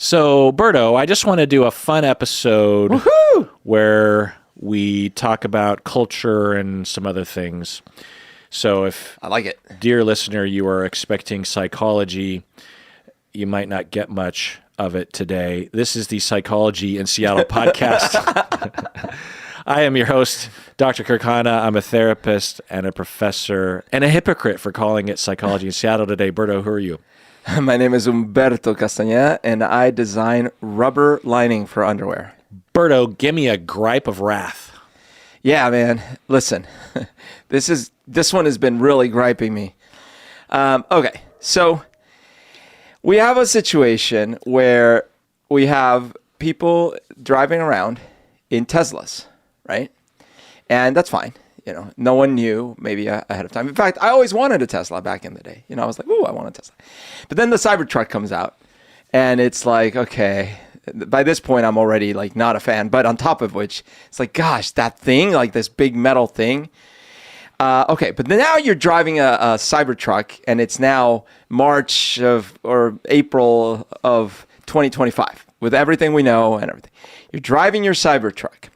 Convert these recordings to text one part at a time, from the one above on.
So, Berto, I just want to do a fun episode Woohoo! where we talk about culture and some other things. So, if, I like it. dear listener, you are expecting psychology, you might not get much of it today. This is the Psychology in Seattle podcast. I am your host, Dr. Kirk Hanna. I'm a therapist and a professor and a hypocrite for calling it Psychology in Seattle today. Berto, who are you? My name is Humberto Castañeda, and I design rubber lining for underwear. Berto, give me a gripe of wrath. Yeah, man. Listen, this one has been really griping me. Okay, so we have a situation where we have people driving around in Teslas, right? And that's fine. You know, no one knew maybe ahead of time. In fact, I always wanted a Tesla back in the day. You know, I was like, ooh, I want a Tesla. But then the Cybertruck comes out, and it's like, okay, by this point, I'm already like not a fan. But on top of which, it's like, gosh, that thing, like this big metal thing. Okay, but now you're driving a Cybertruck, and it's now March or April of 2025 with everything we know and everything. You're driving your Cybertruck.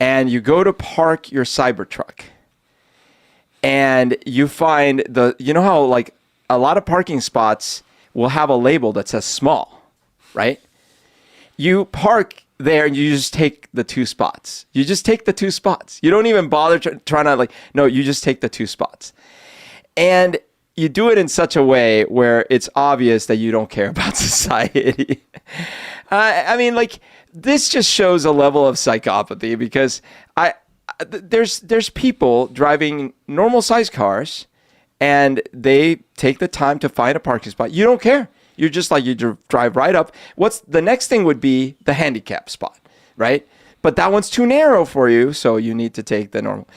And you go to park your Cybertruck, and you find you know how like a lot of parking spots will have a label that says small, right? You park there and you just take the two spots. You just take the two spots. You don't even bother trying to no, you just take the two spots. And you do it in such a way where it's obvious that you don't care about society. I mean, like, this just shows a level of psychopathy because there's people driving normal sized cars and they take the time to find a parking spot. You don't care. You're just like, you drive right up. What's the next thing would be the handicap spot, right? But that one's too narrow for you, so you need to take the normal.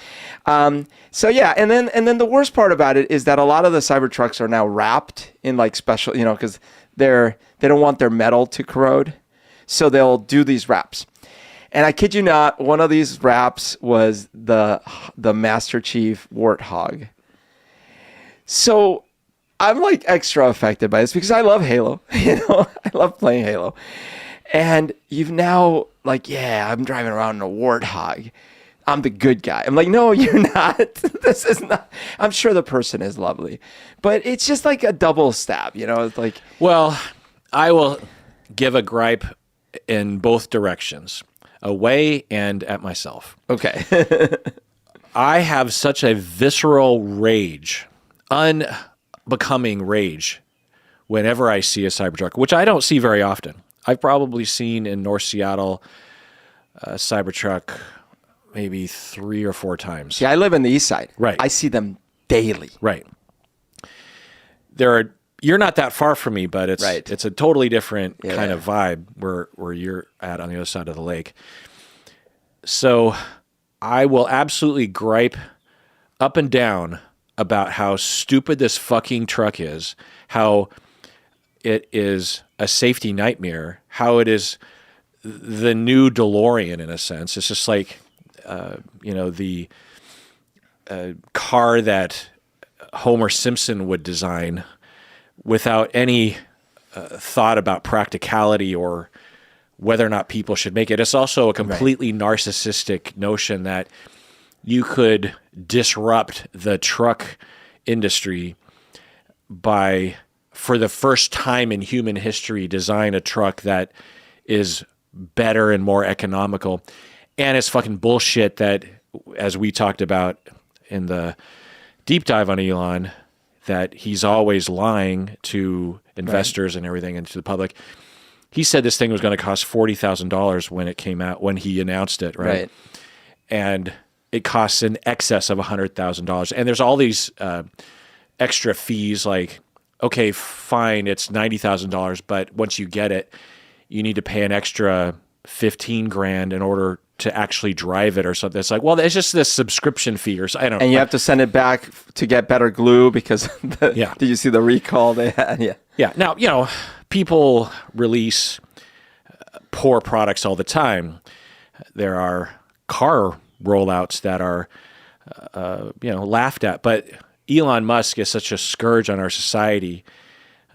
So yeah, and then the worst part about it is that a lot of the Cybertrucks are now wrapped in like special, you know, because they don't want their metal to corrode. So they'll do these wraps. And I kid you not, one of these wraps was the Master Chief Warthog. So I'm like extra affected by this because I love Halo. You know, I love playing Halo. And you've now like, yeah, I'm driving around in a Warthog. I'm the good guy. I'm like, no, you're not. This is not. I'm sure the person is lovely. But it's just like a double stab, you know? It's like, well, I will give a gripe in both directions, away and at myself. okay. I have such a visceral rage, unbecoming rage, whenever I see a Cybertruck, which I don't see very often. I've probably seen in North Seattle a Cybertruck maybe 3 or 4 times. See, I live in the east side. Right. I see them daily. Right. You're not that far from me, but it's a totally different kind of vibe where you're at on the other side of the lake. So I will absolutely gripe up and down about how stupid this fucking truck is, how it is a safety nightmare, how it is the new DeLorean in a sense. It's just like, the car that Homer Simpson would design without any thought about practicality or whether or not people should make it. It's also a completely narcissistic notion that you could disrupt the truck industry by, for the first time in human history, design a truck that is better and more economical. And it's fucking bullshit that, as we talked about in the deep dive on Elon, that he's always lying to investors and everything and to the public. He said this thing was going to cost $40,000 when it came out, when he announced it, right? And it costs in excess of $100,000. And there's all these extra fees like, okay, fine, it's $90,000, but once you get it, you need to pay an extra $15,000 in order to actually drive it or something. It's like, well, it's just this subscription fee or something. I don't know. And you have to send it back to get better glue because did you see the recall they had? Yeah. Yeah. Now, you know, people release poor products all the time. There are car rollouts that are, laughed at. But Elon Musk is such a scourge on our society,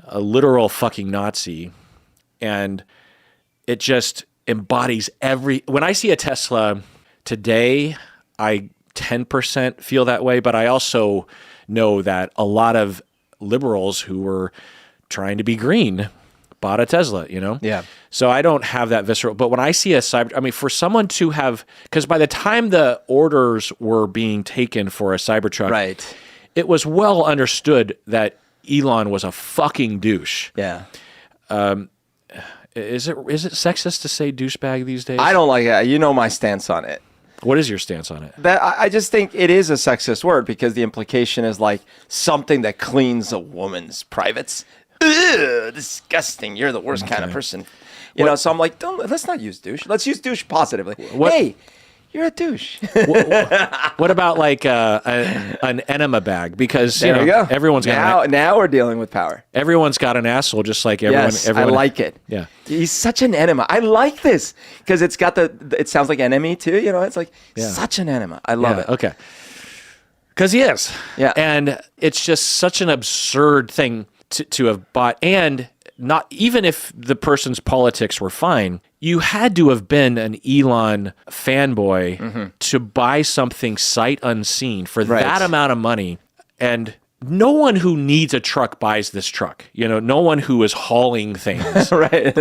a literal fucking Nazi. And it just embodies when I see a Tesla today, I 10% feel that way, but I also know that a lot of liberals who were trying to be green bought a Tesla, Yeah. So I don't have that visceral, but when I see for someone to have, because by the time the orders were being taken for a Cybertruck, Right. it was well understood that Elon was a fucking douche. Yeah. Is it sexist to say douchebag these days? I don't like it. You know my stance on it. What is your stance on it? That I just think it is a sexist word because the implication is like something that cleans a woman's privates. Ugh, disgusting. You're the worst kind of person. You know, so I'm like, let's not use douche. Let's use douche positively. Hey, you're a douche. What about like an enema bag? Because There we go. Everyone's got now we're dealing with power. everyone's got an asshole, just like everyone. Yes, everyone I like it. Yeah. He's such an enema. I like this because it's got it sounds like enemy too. It's like such an enema. I love it. Okay. Because he is. Yeah. And it's just such an absurd thing to have bought. And not even if the person's politics were fine, you had to have been an Elon fanboy to buy something sight unseen for that amount of money. And no one who needs a truck buys this truck. No one who is hauling things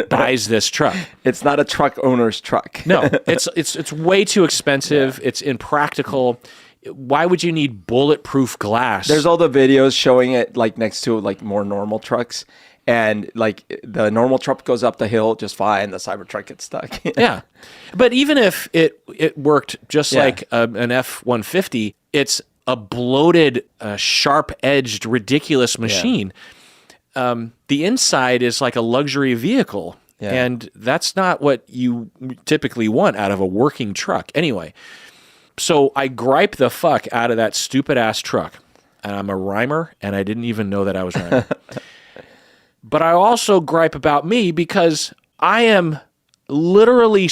buys this truck. It's not a truck owner's truck. No, it's way too expensive. It's impractical. Why would you need bulletproof glass? There's all the videos showing it like next to like more normal trucks. And like the normal truck goes up the hill just fine. The Cybertruck gets stuck. Yeah. But even if it worked just like an F-150, it's a bloated, sharp-edged, ridiculous machine. The inside is like a luxury vehicle. Yeah. And that's not what you typically want out of a working truck. Anyway, so I gripe the fuck out of that stupid-ass truck. And I'm a rhymer, and I didn't even know that I was rhyming. But I also gripe about me because I am literally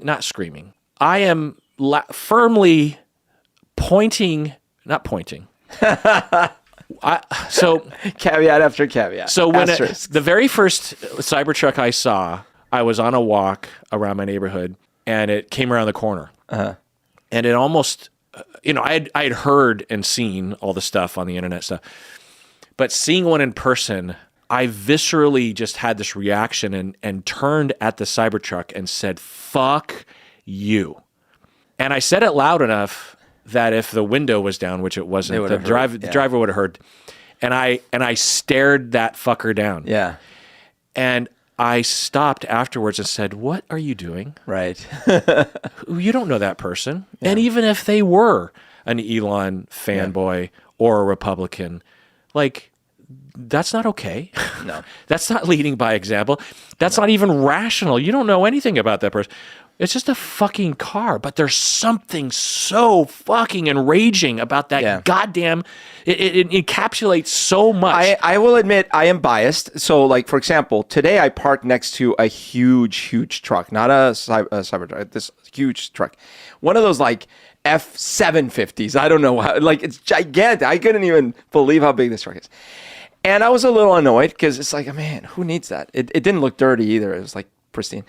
not screaming. I am firmly not pointing. So caveat after caveat. So when the very first Cybertruck I saw, I was on a walk around my neighborhood, and it came around the corner. And it almost, I had heard and seen all the stuff on the internet stuff, but seeing one in person, I viscerally just had this reaction and turned at the Cybertruck and said, "Fuck you." And I said it loud enough that if the window was down, which it wasn't, the driver would have heard. And I stared that fucker down. Yeah. And I stopped afterwards and said, "What are you doing?" Right. You don't know that person. Yeah. And even if they were an Elon fanboy or a Republican, like, that's not okay. No. That's not leading by example. That's not even rational. You don't know anything about that person. It's just a fucking car, but there's something so fucking enraging about that goddamn... It encapsulates so much. I will admit I am biased. So, like, for example, today I parked next to a huge truck. Not a Cybertruck, this huge truck. One of those, like, F-750s. I don't know how... Like, it's gigantic. I couldn't even believe how big this truck is. And I was a little annoyed because it's like, man, who needs that? It didn't look dirty either. It was, like, pristine.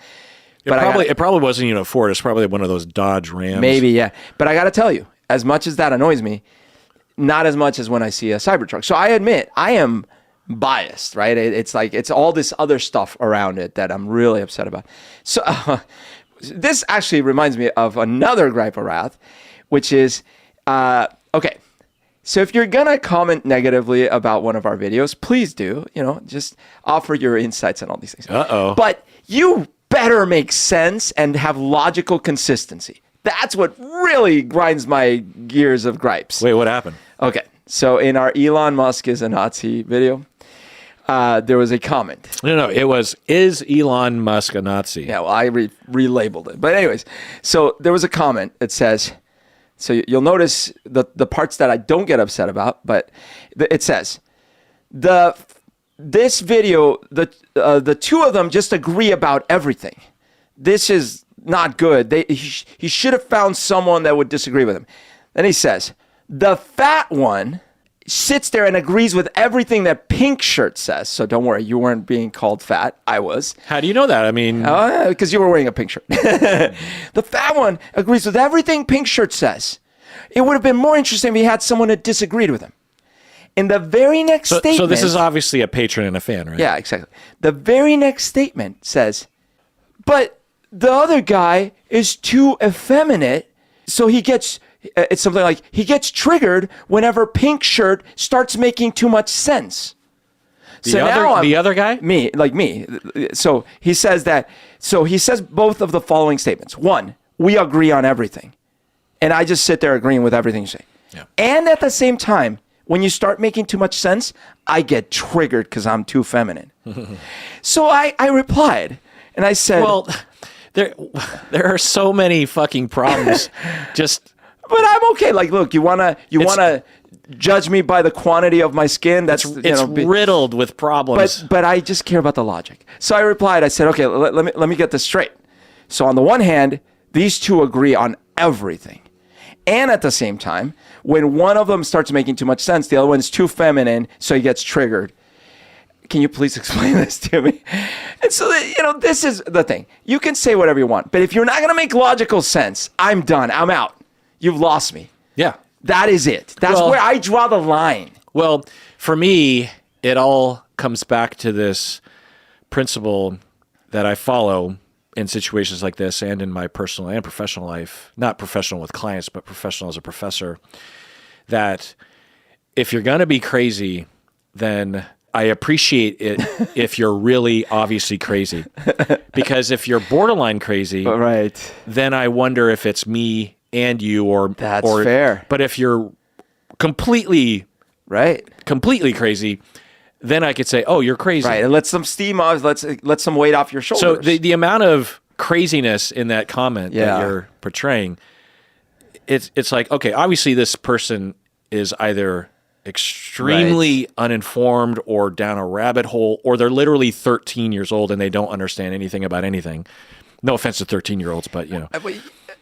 It probably wasn't even a Ford. It's probably one of those Dodge Rams. Maybe, yeah. But I got to tell you, as much as that annoys me, not as much as when I see a Cybertruck. So I admit, I am biased, right? It's like, it's all this other stuff around it that I'm really upset about. So this actually reminds me of another gripe of wrath, which is, okay. So if you're going to comment negatively about one of our videos, please do, just offer your insights on all these things. Uh-oh. But you better make sense and have logical consistency. That's what really grinds my gears of gripes. Wait, what happened? Okay, so in our Elon Musk is a Nazi video, there was a comment. No, it was, is Elon Musk a Nazi? Yeah, well, I relabeled it. But anyways, so there was a comment that says, so you'll notice the parts that I don't get upset about, but it says, this video, the two of them just agree about everything. This is not good. He should have found someone that would disagree with him. Then he says, the fat one sits there and agrees with everything that Pink Shirt says. So don't worry, you weren't being called fat. I was. How do you know that? I mean, because you were wearing a pink shirt. The fat one agrees with everything Pink Shirt says. It would have been more interesting if he had someone that disagreed with him. In the very next statement... So this is obviously a patron and a fan, right? Yeah, exactly. The very next statement says, but the other guy is too effeminate, so he gets... It's something like, he gets triggered whenever Pink Shirt starts making too much sense. The other guy? Me. So he says both of the following statements. One, we agree on everything. And I just sit there agreeing with everything you say. Yeah. And at the same time, when you start making too much sense, I get triggered because I'm too feminine. So I replied, and I said... Well, there are so many fucking problems. But I'm okay. Like, look, you wanna judge me by the quantity of my skin? That's riddled with problems. But I just care about the logic. So I replied. I said, okay, let me get this straight. So on the one hand, these two agree on everything, and at the same time, when one of them starts making too much sense, the other one's too feminine, so he gets triggered. Can you please explain this to me? And so, this is the thing. You can say whatever you want, but if you're not going to make logical sense, I'm done. I'm out. You've lost me. Yeah. That is it. That's where I draw the line. Well, for me, it all comes back to this principle that I follow in situations like this and in my personal and professional life, not professional with clients, but professional as a professor, that if you're going to be crazy, then I appreciate it if you're really obviously crazy. Because if you're borderline crazy, right, then I wonder if it's me and you or fair. But if you're completely crazy, then I could say, "Oh, you're crazy." Right, and let some steam off. Let some weight off your shoulders. So the amount of craziness in that comment that you're portraying, it's like, okay, obviously this person is either extremely uninformed or down a rabbit hole, or they're literally 13 years old and they don't understand anything about anything. No offense to 13-year-olds, but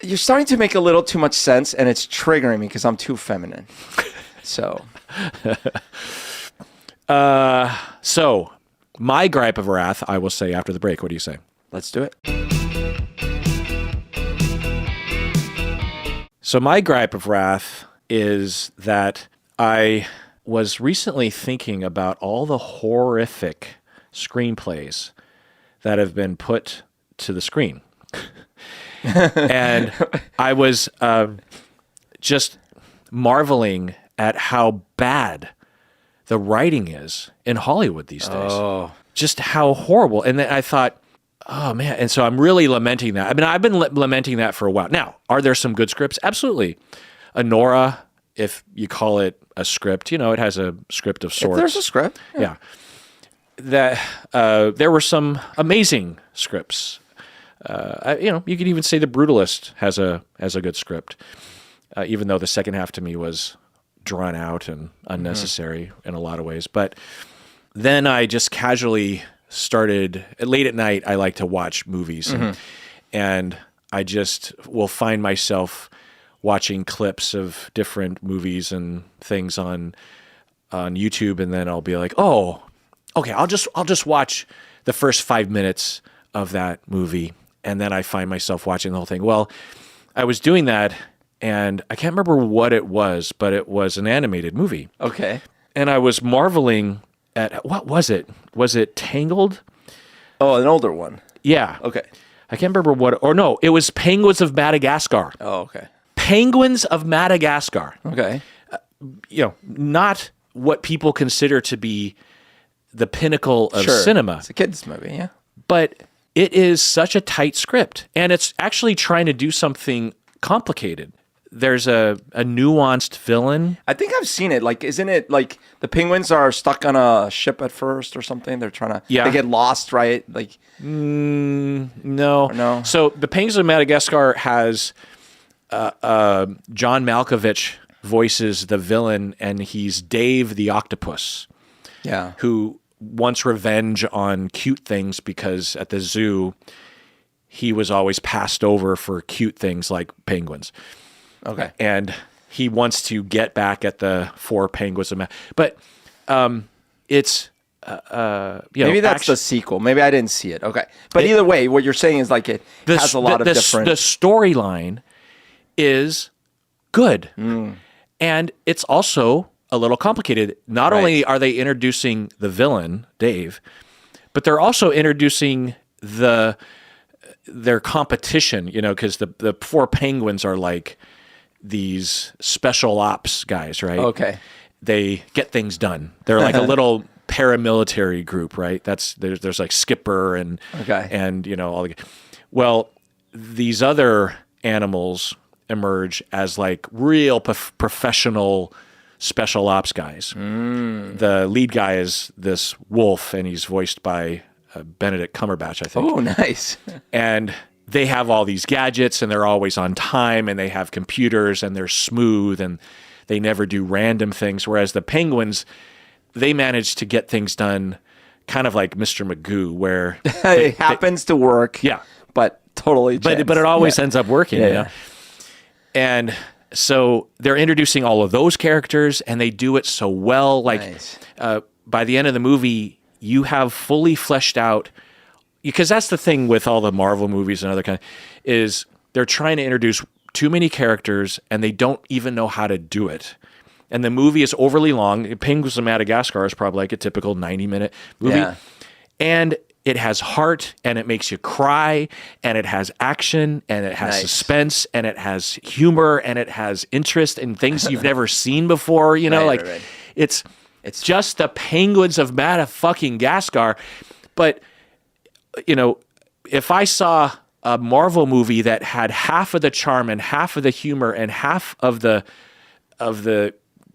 you're starting to make a little too much sense, and it's triggering me because I'm too feminine. So. So my gripe of wrath, I will say after the break. What do you say? Let's do it. So my gripe of wrath is that I was recently thinking about all the horrific screenplays that have been put to the screen. And I was just marveling at how bad the writing is in Hollywood these days. Oh. Just how horrible. And then I thought, oh, man. And so I'm really lamenting that. I mean, I've been lamenting that for a while. Now, are there some good scripts? Absolutely. Nora, if you call it a script, it has a script of sorts. If there's a script. Yeah. That there were some amazing scripts. You could even say The Brutalist has a good script, even though the second half to me was drawn out and unnecessary in a lot of ways. But then I just casually started, late at night, I like to watch movies. And I just will find myself watching clips of different movies and things on YouTube. And then I'll be like, oh, okay, I'll just watch the first 5 minutes of that movie. And then I find myself watching the whole thing. Well, I was doing that, and I can't remember what it was, but it was an animated movie. Okay. And I was marveling at, what was it? Was it Tangled? Oh, an older one. Yeah. Okay. I can't remember no, it was Penguins of Madagascar. Oh, okay. Penguins of Madagascar. Okay. Not what people consider to be the pinnacle of cinema. It's a kid's movie, yeah. But it is such a tight script, and it's actually trying to do something complicated. There's a nuanced villain. I think I've seen it. Like, isn't it like the penguins are stuck on a ship at first or something? They're trying to, they get lost, right? Like, no. So the Penguins of Madagascar has John Malkovich voices the villain, and he's Dave the octopus. Yeah. Who wants revenge on cute things because at the zoo, he was always passed over for cute things like penguins. Okay. And he wants to get back at the four penguins. But it's maybe that's the sequel. Maybe I didn't see it. Okay, but either way, what you're saying is like it has a lot of different. The storyline is good, and it's also a little complicated. Not only are they introducing the villain, Dave, but they're also introducing their competition, because the four penguins are like these special ops guys, right? Okay. They get things done. They're like a little paramilitary group, right? There's like Skipper and all the. Well, these other animals emerge as like real professional special ops guys. The lead guy is this wolf, and he's voiced by Benedict Cumberbatch, I think. Oh, nice. And they have all these gadgets, and they're always on time, and they have computers, and they're smooth, and they never do random things. Whereas the penguins, they manage to get things done kind of like Mr. Magoo, where it happens to work. Yeah. But totally but it always ends up working. Yeah. And so they're introducing all of those characters, and they do it so well. Like nice. By the end of the movie, you have fully fleshed out, because that's the thing with all the Marvel movies and other kind, is they're trying to introduce too many characters, and they don't even know how to do it. And the movie is overly long. Penguins of Madagascar is probably like a typical 90-minute movie. Yeah. And it has heart, and it makes you cry, and it has action, and it has suspense, and it has humor, and it has interest in things you've never seen before. Right. It's just the Penguins of Madagascar. But, if I saw a Marvel movie that had half of the charm and half of the humor and half of the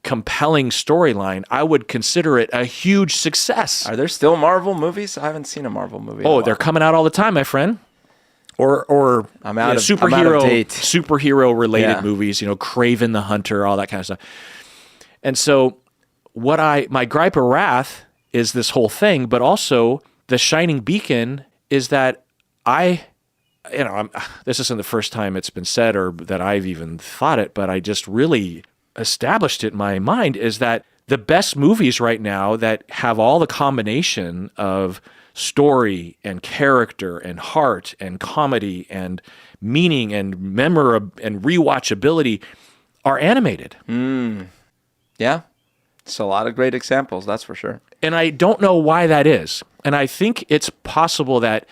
compelling storyline, I would consider it a huge success. Are there still Marvel movies? I haven't seen a Marvel movie. Oh, they're coming out all the time, my friend. Or I'm out of superhero related movies, Kraven the Hunter, all that kind of stuff. And so my gripe or wrath is this whole thing, but also the shining beacon is that this isn't the first time it's been said or that I've even thought it, but I just really established it in my mind, is that the best movies right now that have all the combination of story and character and heart and comedy and meaning and and rewatchability are animated. Yeah. It's a lot of great examples, that's for sure. And I don't know why that is. And I think it's possible that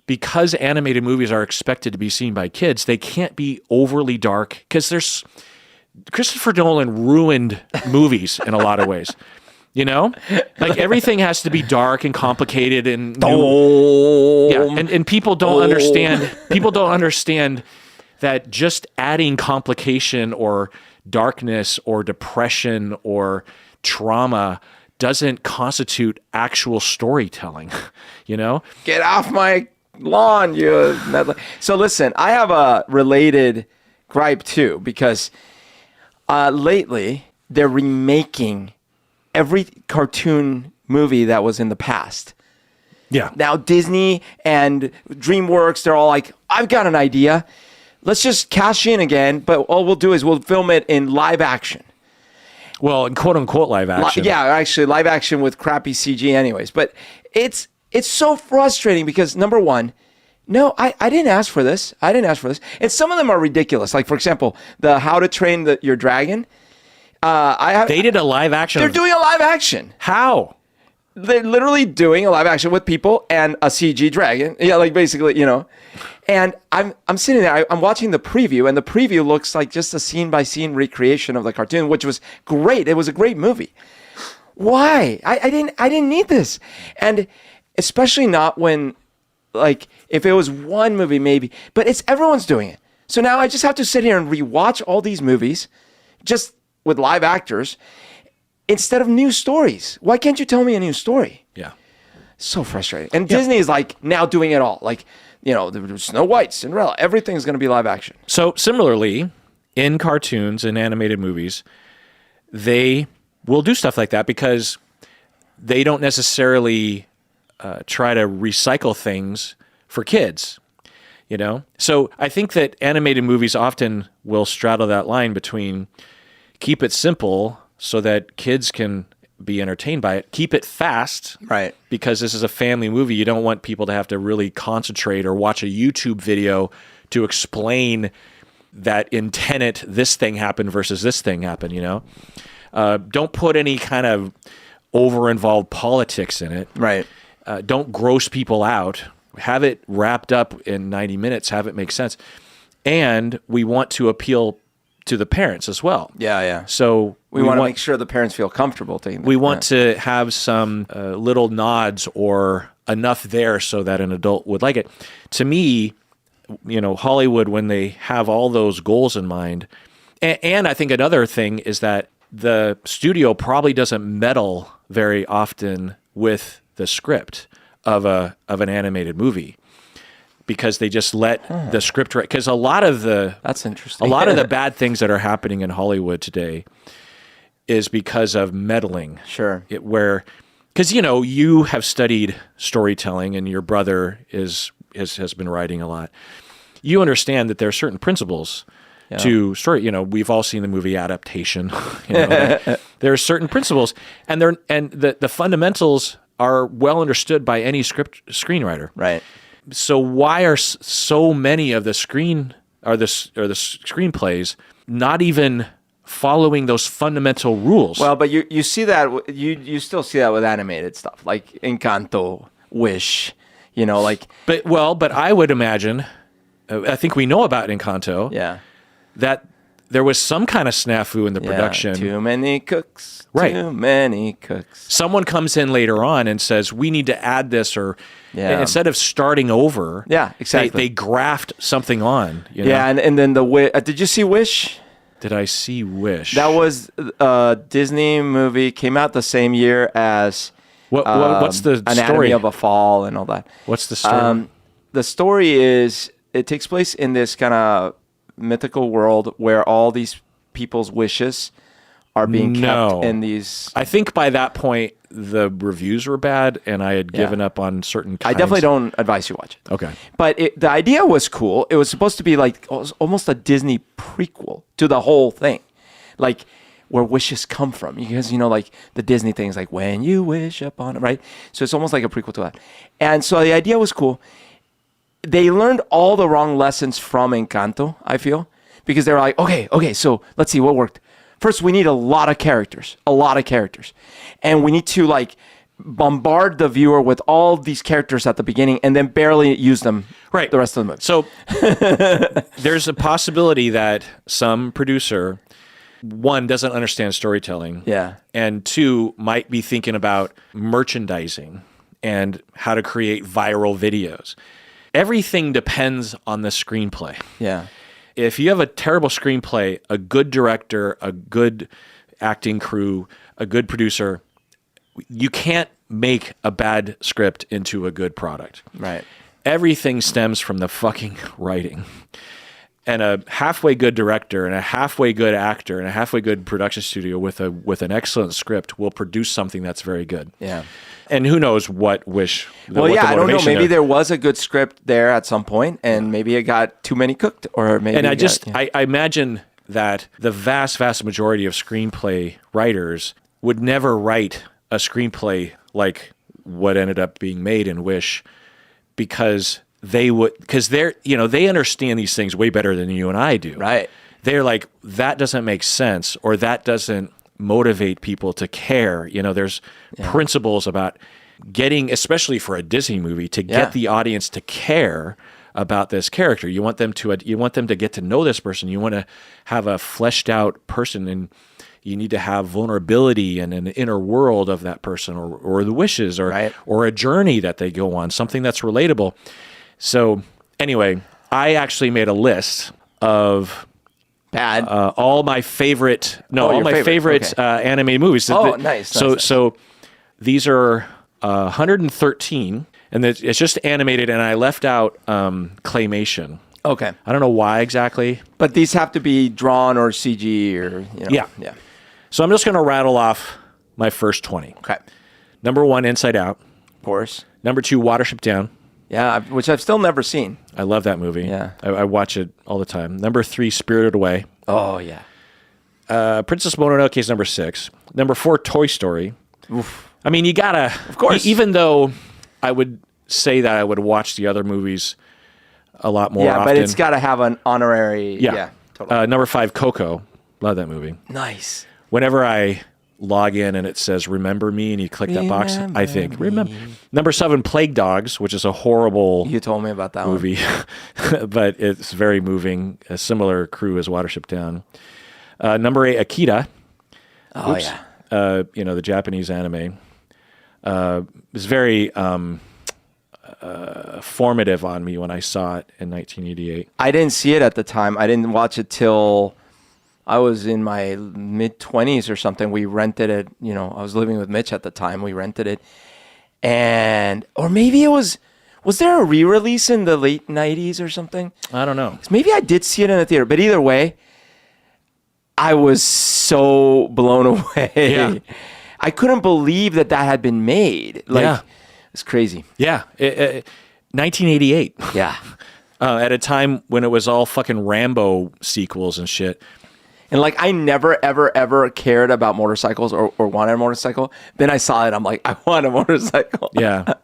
because animated movies are expected to be seen by kids, they can't be overly dark, because Christopher Nolan ruined movies in a lot of ways. Like everything has to be dark and complicated and and people don't understand. People don't understand that just adding complication or darkness or depression or trauma doesn't constitute actual storytelling. Get off my lawn, you. So listen, I have a related gripe too, because lately they're remaking every cartoon movie that was in the past. Yeah. Now Disney and DreamWorks, they're all like, I've got an idea. Let's just cash in again, but all we'll do is we'll film it in live action. Well, in quote unquote live action. Yeah, actually live action with crappy CG anyways. But it's so frustrating because number one, no, I didn't ask for this. And some of them are ridiculous. Like, for example, the How to Train Your Dragon. They did a live action. They're doing a live action. How? They're literally doing a live action with people and a CG dragon. Yeah, like basically, And I'm sitting there, I'm watching the preview, and the preview looks like just a scene-by-scene recreation of the cartoon, which was great. It was a great movie. Why? I didn't need this. And especially not when, like, if it was one movie maybe, but everyone's doing it. So now I just have to sit here and rewatch all these movies just with live actors instead of new stories. Why can't you tell me a new story? Yeah. So frustrating. And Disney is like now doing it all. Like, the Snow White, Cinderella, everything's going to be live action. So similarly, in cartoons and animated movies, they will do stuff like that because they don't necessarily try to recycle things for kids. you know? So I think that animated movies often will straddle that line between keep it simple so that kids can be entertained by it, keep it fast, right? Because this is a family movie. You don't want people to have to really concentrate or watch a YouTube video to explain that in Tenet this thing happened versus this thing happened, you know? Don't put any kind of over-involved politics in it. Right. Don't gross people out. Have it wrapped up in 90 minutes. Have it make sense. And we want to appeal to the parents as well. Yeah. So we want to make sure the parents feel comfortable taking We want to have some little nods or enough there so that an adult would like it. To me, you know, Hollywood, when they have all those goals in mind, and I think another thing is that the studio probably doesn't meddle very often with the script of an animated movie, because they just let the script write. Because that's interesting. A lot of the bad things that are happening in Hollywood today is because of meddling. Sure. Because you know, you have studied storytelling, and your brother has been writing a lot. You understand that there are certain principles to story. You know, we've all seen the movie adaptation. You know, there are certain principles, and the fundamentals are well understood by any screenwriter. Right. So why are so many of the screenplays not even following those fundamental rules? Well, but you see that you still see that with animated stuff like Encanto, Wish, you know, like. But I would imagine, I think we know about Encanto. Yeah. That there was some kind of snafu in the production. Too many cooks. Right. Too many cooks. Someone comes in later on and says, we need to add this, or instead of starting over, exactly. They graft something on. You know? Yeah, and then did you see Wish? Did I see Wish? That was a Disney movie, came out the same year as what's the Anatomy story of a Fall and all that. What's the story? The story is, it takes place in this kind of mythical world where all these people's wishes are being kept in these. I think by that point the reviews were bad, and I had given up on certain kinds. I definitely don't advise you watch it. Okay. But the idea was cool. It was supposed to be like almost a Disney prequel to the whole thing, like where wishes come from. Because, you know, like the Disney things, like when you wish upon it, right? So it's almost like a prequel to that. And so the idea was cool. They learned all the wrong lessons from Encanto, I feel, because they were like, okay, so let's see what worked. First, we need a lot of characters, and we need to like bombard the viewer with all these characters at the beginning, and then barely use them the rest of the movie. So there's a possibility that some producer, one, doesn't understand storytelling, and two, might be thinking about merchandising and how to create viral videos. Everything depends on the screenplay. Yeah. If you have a terrible screenplay, a good director, a good acting crew, a good producer, you can't make a bad script into a good product. Right. Everything stems from the fucking writing. And a halfway good director and a halfway good actor and a halfway good production studio with an excellent script will produce something that's very good. Yeah. And who knows what Wish. I don't know. Maybe there was a good script there at some point, and maybe it got too many cooked, or maybe. And I imagine that the vast majority of screenplay writers would never write a screenplay like what ended up being made in Wish, because they understand these things way better than you and I do. Right. They're like, that doesn't make sense, or that doesn't motivate people to care. You know, there's principles about getting, especially for a Disney movie, to get the audience to care about this character. You want them to get to know this person. You want to have a fleshed out person, and you need to have vulnerability and an inner world of that person, or the wishes, or a journey that they go on, something that's relatable. So anyway, I actually made a list of all my favorite animated movies. Nice. So these are 113, and it's just animated, and I left out claymation. Okay. I don't know why exactly. But these have to be drawn or CG or, you know. Yeah. So I'm just going to rattle off my first 20. Okay. Number 1, Inside Out. Of course. Number 2, Watership Down. Yeah, which I've still never seen. I love that movie. Yeah. I watch it all the time. Number 3, Spirited Away. Oh, yeah. Princess Mononoke is number 6. Number 4, Toy Story. Oof. I mean, you gotta, of course. Even though I would say that I would watch the other movies a lot more often. Yeah, but it's got to have an honorary. Yeah, totally. Number 5, Coco. Love that movie. Nice. Whenever I log in and it says "Remember Me" and you click that box, I think remember. Number 7, Plague Dogs, which is a horrible. You told me about that movie, but it's very moving. A similar crew as Watership Down. Number 8, Akira. Oh yeah. The Japanese anime. Was very formative on me when I saw it in 1988. I didn't see it at the time. I didn't watch it till I was in my mid-20s or something. We rented it. I was living with Mitch at the time. We rented it. Or maybe it was there a re-release in the late 90s or something? I don't know. Maybe I did see it in the theater. But either way, I was so blown away. Yeah. I couldn't believe that had been made. It's crazy. Yeah. 1988. Yeah. At a time when it was all fucking Rambo sequels and shit. And I never, ever, ever cared about motorcycles or wanted a motorcycle. Then I saw it. I'm like, I want a motorcycle. Yeah.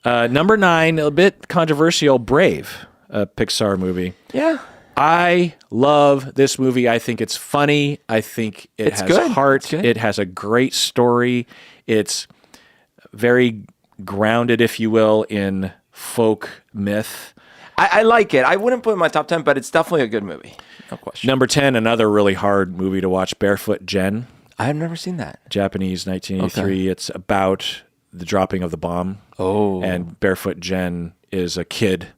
Number 9, a bit controversial, Brave, a Pixar movie. Yeah. I love this movie. I think it's funny. I think it has good. heart. It has a great story. It's very grounded, if you will, in folk myth. I like it. I wouldn't put it in my top 10, but it's definitely a good movie. No question. Number 10, another really hard movie to watch, Barefoot Gen. I have never seen that. Japanese, 1983. Okay. It's about the dropping of the bomb. Oh. And Barefoot Gen is a kid.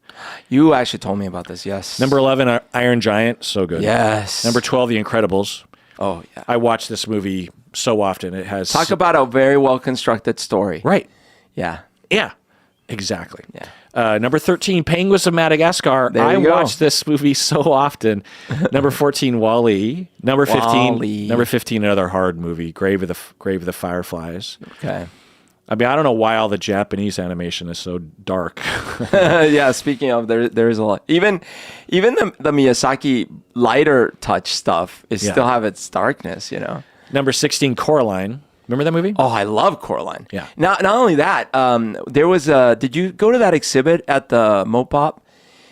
You actually told me about this, yes. Number 11, Iron Giant. So good. Yes. Number 12, The Incredibles. Oh, yeah. I watch this movie so often. It has... Talk about a very well-constructed story. Right. Yeah. Yeah. Exactly. Yeah. Number 13, Penguins of Madagascar. I watch this movie so often. Number 14, Wall-E. Number 15, Wall-E. Number 15, another hard movie, Grave of the Fireflies. Okay. I mean, I don't know why all the Japanese animation is so dark. Yeah. Speaking of, there is a lot. Even the Miyazaki lighter touch stuff still have its darkness. Number 16, Coraline. Remember that movie? Oh, I love Coraline. Yeah. Not only that, there was did you go to that exhibit at the Mopop?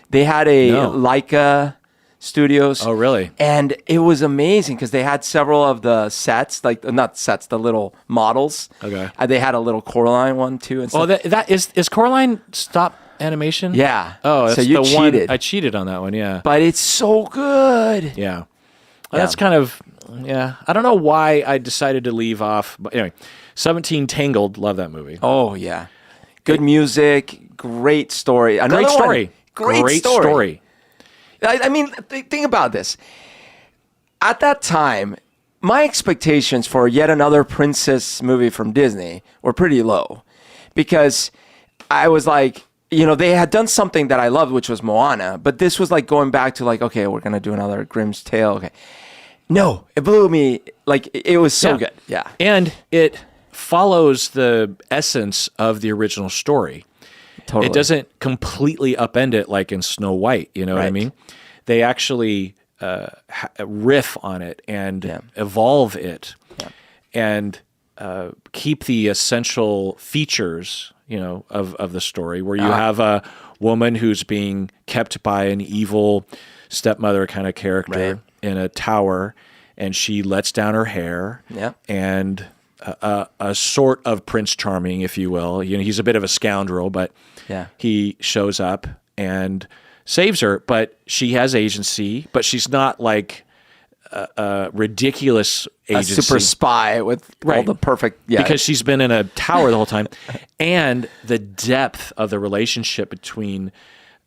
They had a Leica Studios. Oh, really? And it was amazing because they had several of the sets, not sets, the little models. Okay. They had a little Coraline one too. And Oh, that is Coraline stop animation? Yeah. Oh, that's so you the cheated. one. I cheated on that one, yeah. But it's so good. Yeah. That's kind of, I don't know why I decided to leave off. But anyway, 17, Tangled. Love that movie. Oh, yeah. Good music. Great story. Great story. Great story. I mean, think about this. At that time, my expectations for yet another princess movie from Disney were pretty low because I was like, they had done something that I loved, which was Moana, but this was going back to okay, we're going to do another Grimm's Tale. Okay. No, it blew me. It was so good. Yeah. And it follows the essence of the original story. Totally. It doesn't completely upend it like in Snow White. You know what I mean? They actually riff on it and evolve it and keep the essential features, of the story, where you have a woman who's being kept by an evil stepmother kind of character in a tower, and she lets down her hair. Yeah. And a sort of Prince Charming, if you will. He's a bit of a scoundrel, but he shows up and saves her. But she has agency, but she's not like a ridiculous agency. A super spy with all the perfect... Yeah. Because she's been in a tower the whole time. And the depth of the relationship between,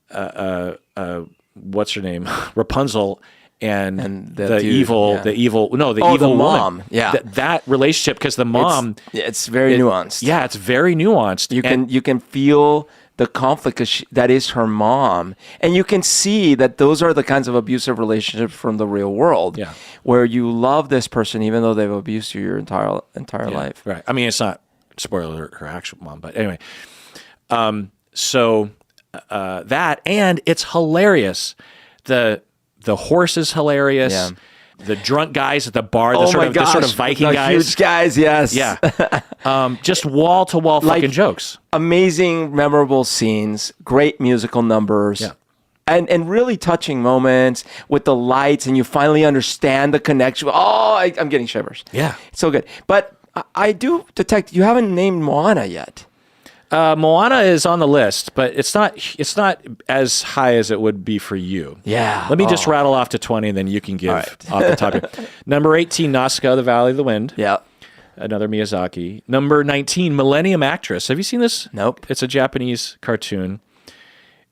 what's her name? Rapunzel and the evil woman. Mom. Yeah. That relationship, because the mom... It's very nuanced. Yeah, it's very nuanced. You can feel the conflict because that is her mom. And you can see that those are the kinds of abusive relationships from the real world where you love this person even though they've abused you your entire life. Right. I mean, it's not, spoiler alert, her actual mom, but anyway. So that, and it's hilarious. The horse is hilarious. Yeah. The drunk guys at the bar, the sort of Viking guys, huge guys, yes, yeah, just wall to wall fucking jokes, amazing, memorable scenes, great musical numbers, yeah. and really touching moments with the lights, and you finally understand the connection. Oh, I'm getting shivers. Yeah, it's so good. But I do detect you haven't named Moana yet. Moana is on the list, but it's not as high as it would be for you. Yeah. Let me just rattle off to 20, and then you can give off the top. Number 18, Nazca, The Valley of the Wind. Yeah. Another Miyazaki. Number 19, Millennium Actress. Have you seen this? Nope. It's a Japanese cartoon.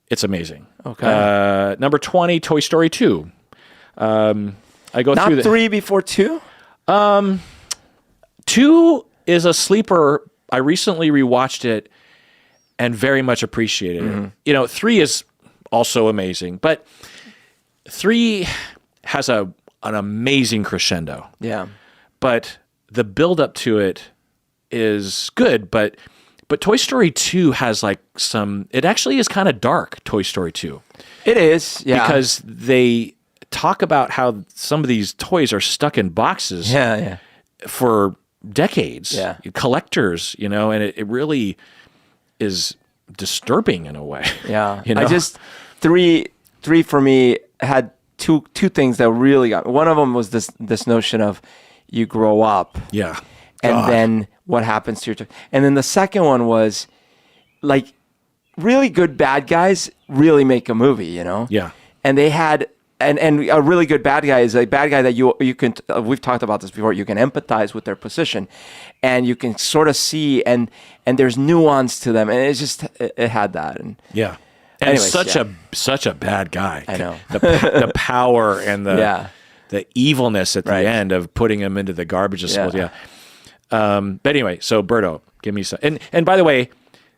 It's amazing. Okay. Number 20, Toy Story 2. I go Not through the 3 before 2? 2 is a sleeper. I recently rewatched it and very much appreciated it. You know, 3 is also amazing, but 3 has an amazing crescendo. Yeah. But the build up to it is good, but Toy Story 2 has like it actually is kind of dark, Toy Story 2. It is, yeah. Because they talk about how some of these toys are stuck in boxes for decades. Yeah. Collectors, you know, and it really is disturbing in a way. Yeah. You know? I just, 3 for me had two things that really got me. One of them was this notion of you grow up. Yeah. And then what happens to your and then the second one was like really good bad guys really make a movie, you know? Yeah. And they had and a really good bad guy is a bad guy that you can we've talked about this before, you can empathize with their position and you can sort of see and there's nuance to them, and it's just it had that. And yeah. And anyways, such a bad guy. I know. The power and the evilness at the Right. end of putting him into the garbage disposal. Yeah. But anyway, so Berto, give me some. And by the way,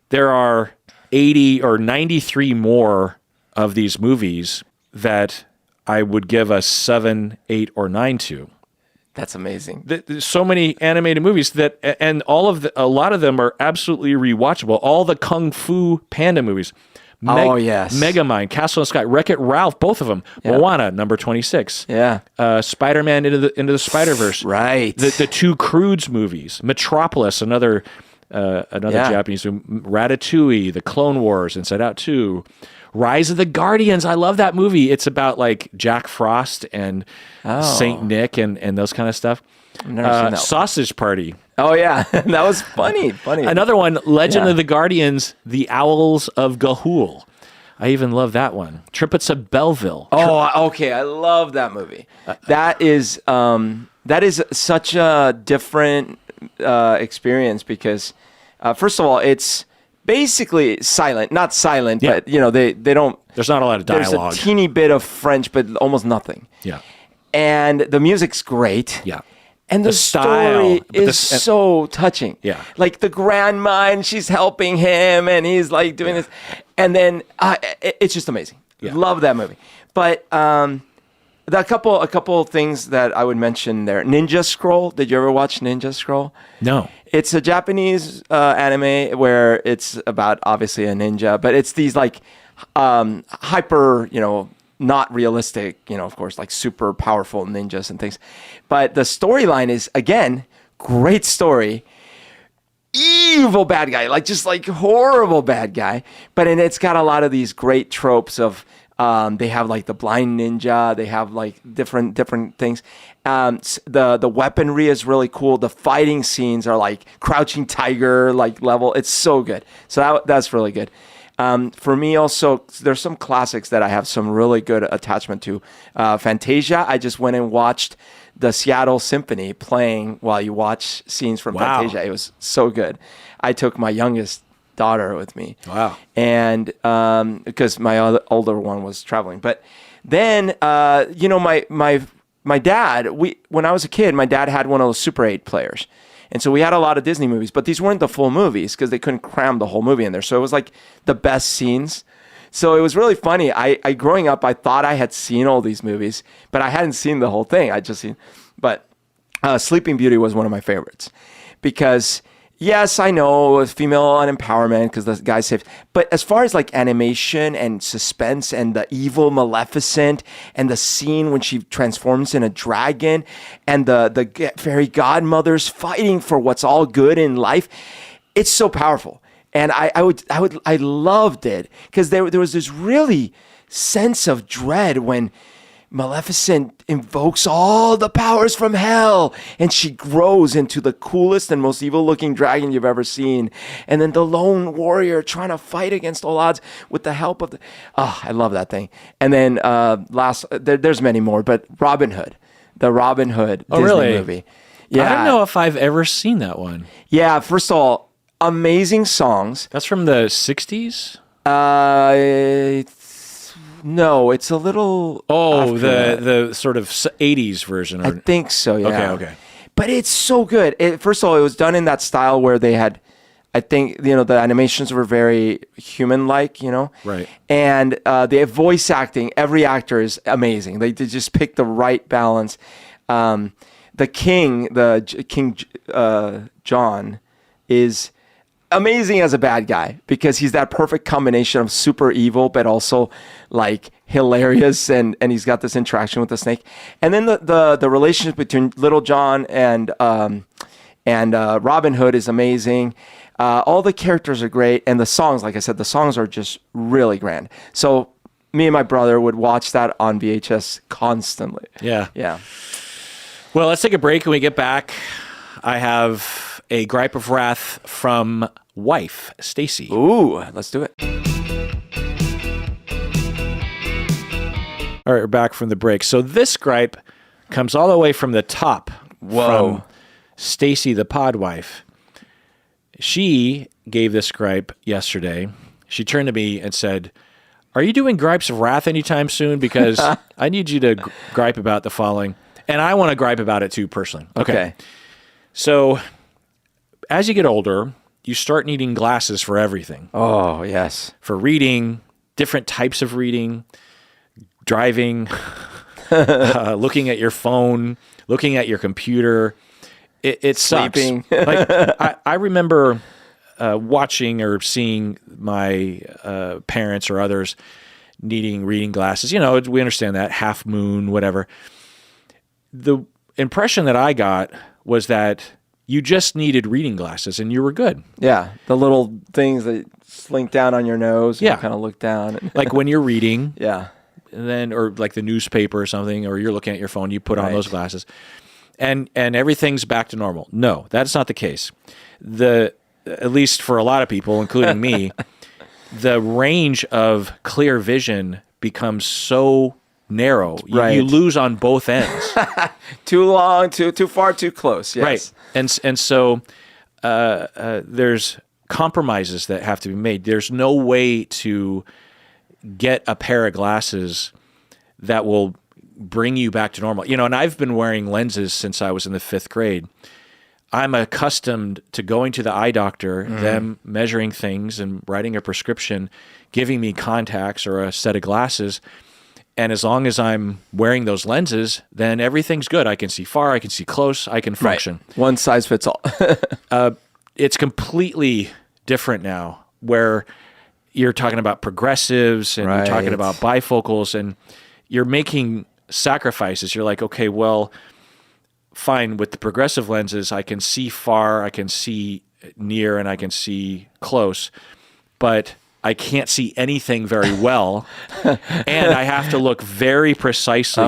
there are 80 or 93 more of these movies that I would give a 7, 8, or 9 to. That's amazing. There's so many animated movies that, and a lot of them are absolutely rewatchable. All the Kung Fu Panda movies. Yes. Megamind, Castle in the Sky, Wreck-It Ralph, both of them. Yeah. Moana, number 26. Yeah. Spider-Man into the Spider-Verse. Right. The 2 Croods movies. Metropolis, another Japanese movie. Ratatouille, The Clone Wars, Inside Out 2. Rise of the Guardians. I love that movie. It's about like Jack Frost and Saint Nick and those kind of stuff. I've never seen that. Sausage Party. Oh yeah, that was funny. Another one, Legend of the Guardians, The Owls of Ga'Hoole. I even love that one. Triplets of Belleville. Oh, okay. I love that movie. That is such a different experience because, first of all, it's basically silent. Not silent, but you know they don't. There's not a lot of dialogue. There's a teeny bit of French, but almost nothing. Yeah. And the music's great. Yeah. And the story is so touching. Yeah. Like the grandma, and she's helping him, and he's like doing this. And then it's just amazing. Yeah. Love that movie. But a couple things that I would mention there. Ninja Scroll. Did you ever watch Ninja Scroll? No. It's a Japanese anime where it's about obviously a ninja, but it's these like hyper, you know, not realistic, you know, of course, like super powerful ninjas and things. But the storyline is, again, great story. Evil bad guy, like just like horrible bad guy. But it's got a lot of these great tropes of they have like the blind ninja, they have like different things. The weaponry is really cool. The fighting scenes are like Crouching Tiger like level. It's so good. So that's really good. For me also, there's some classics that I have some really good attachment to. Fantasia, I just went and watched the Seattle Symphony playing while you watch scenes from Fantasia. It was so good. I took my youngest daughter with me. Wow. And because my older one was traveling. But then, you know, my dad, when I was a kid, my dad had one of those Super 8 players. And so we had a lot of Disney movies, but these weren't the full movies because they couldn't cram the whole movie in there. So it was like the best scenes. So it was really funny. I growing up, I thought I had seen all these movies, but I hadn't seen the whole thing. But Sleeping Beauty was one of my favorites because Yes, I know female empowerment because the guy saved. But as far as like animation and suspense and the evil Maleficent and the scene when she transforms in a dragon and the fairy godmothers fighting for what's all good in life, it's so powerful. And I loved it because there was this really sense of dread when Maleficent invokes all the powers from hell and she grows into the coolest and most evil looking dragon you've ever seen. And then the lone warrior trying to fight against all odds with the help of I love that thing. And then there's many more, but Robin Hood, the Robin Hood Disney movie. Yeah. I don't know if I've ever seen that one. Yeah. First of all, amazing songs. That's from the 60s? No, it's a little. Oh, the sort of 80s version. I think so, yeah. Okay. But it's so good. First of all, it was done in that style where they had, I think, the animations were very human-like, Right. And the voice acting, every actor is amazing. They just pick the right balance. The King John is amazing as a bad guy because he's that perfect combination of super evil but also like hilarious, and he's got this interaction with the snake. And then the relationship between Little John and Robin Hood is amazing. All the characters are great, and the songs, like I said, the songs are just really grand. So me and my brother would watch that on VHS constantly. Yeah. Well, let's take a break. When we get back, I have a gripe of wrath from wife, Stacy. Ooh, let's do it. All right, we're back from the break. So this gripe comes all the way from the top. Whoa. From Stacy, the pod wife. She gave this gripe yesterday. She turned to me and said, "Are you doing gripes of wrath anytime soon? Because I need you to gripe about the following." And I want to gripe about it too, personally. Okay. So as you get older, you start needing glasses for everything. Oh, yes. For reading, different types of reading, driving, looking at your phone, looking at your computer. It sucks. Sleeping. Like, I remember watching or seeing my parents or others needing reading glasses. We understand that, half moon, whatever. The impression that I got was that you just needed reading glasses and you were good. Yeah, the little things that slink down on your nose and you kind of look down. Like when you're reading, yeah, and then or like the newspaper or something, or you're looking at your phone, you put on those glasses, and everything's back to normal. No, that's not the case. At least for a lot of people, including me, the range of clear vision becomes so narrow. You lose on both ends. Too long, too far, too close. Yes. Right. And so there's compromises that have to be made. There's no way to get a pair of glasses that will bring you back to normal. And I've been wearing lenses since I was in the 5th grade. I'm accustomed to going to the eye doctor, them measuring things and writing a prescription, giving me contacts or a set of glasses. And as long as I'm wearing those lenses, then everything's good. I can see far, I can see close, I can function. Right. One size fits all. It's completely different now, where you're talking about progressives and you're talking about bifocals, and you're making sacrifices. You're like, okay, well, fine, with the progressive lenses, I can see far, I can see near, and I can see close, but I can't see anything very well, and I have to look very precisely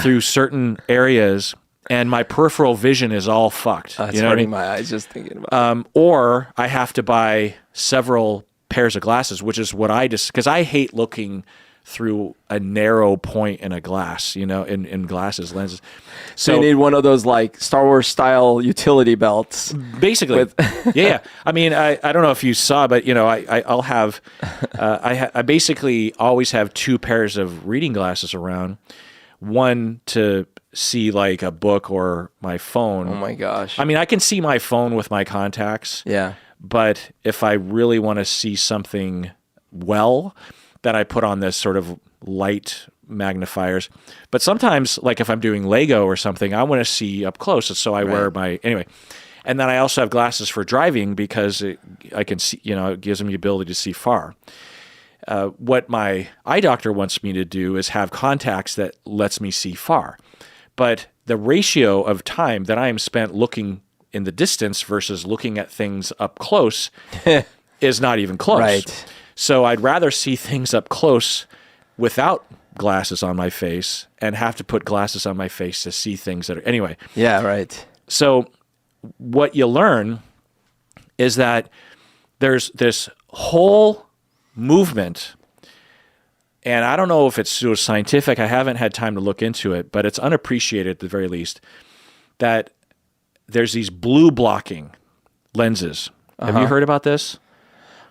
through certain areas, and my peripheral vision is all fucked. It's hurting my eyes just thinking about it. Or I have to buy several pairs of glasses, which is what because I hate looking through a narrow point in a glass, in glasses, lenses. So you need one of those like Star Wars style utility belts. Basically. Yeah. I mean, I don't know if you saw, but I'll have, I basically always have 2 pairs of reading glasses around, one to see like a book or my phone. Oh my gosh. I mean, I can see my phone with my contacts. Yeah. But if I really want to see something well, then I put on this sort of light magnifiers. But sometimes, like if I'm doing Lego or something, I want to see up close. So I wear anyway. And then I also have glasses for driving because I can see, it gives me the ability to see far. What my eye doctor wants me to do is have contacts that lets me see far. But the ratio of time that I am spent looking in the distance versus looking at things up close is not even close. Right. So I'd rather see things up close without glasses on my face and have to put glasses on my face to see things that are... Anyway. Yeah, right. So what you learn is that there's this whole movement, and I don't know if it's pseudoscientific. I haven't had time to look into it, but it's unappreciated at the very least, that there's these blue blocking lenses. Have you heard about this?